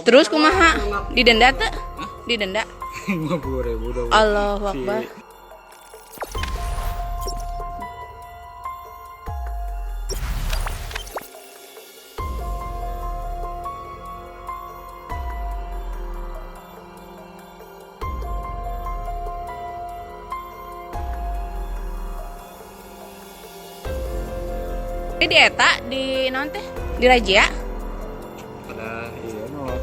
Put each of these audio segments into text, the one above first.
Terus kumaha? Didenda teh? Didenda. 50.000 dong. Allahu Akbar. Di eta di naon teh? Di Rajia? Pada iya nolak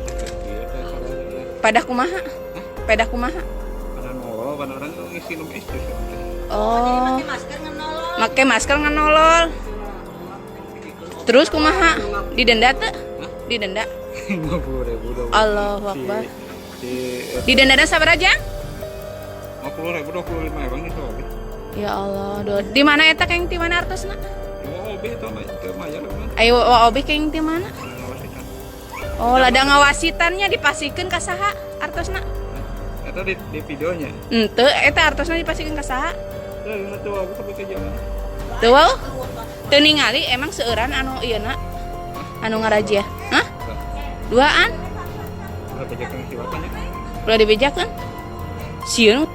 iya Padah kumaha? Padah kumaha? pada nolak pada orang tuh ngisi nom es tuh. Oh. Make masker nganolol. Terus kumaha? Didenda teh? Didenda. 50.000 dong. Allahu Akbar. Si Didenda da sabaraha jang? 50.000 25 bang itu oke. Ya Allah, di mana eta keng ti mana artosna? Oh oke itu mah itu mah ya lah. Ayo obi keng ti mana? Oh, lada ngawasitannya dipasikeun ka saha artosna? Itu di videonya. Henteu, eta artosna dipasikeun ka saha? Ya ini tuh aku sampai ke jalan. Teu wau. Teu ningali emang seueuran anu ieuna. Anu ngarajia. Hah? Duaan? Udah pejakan si bapaknya. Udah dibejakeun? Sieun.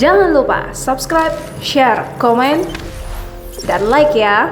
Jangan lupa subscribe, share, komen, dan like ya.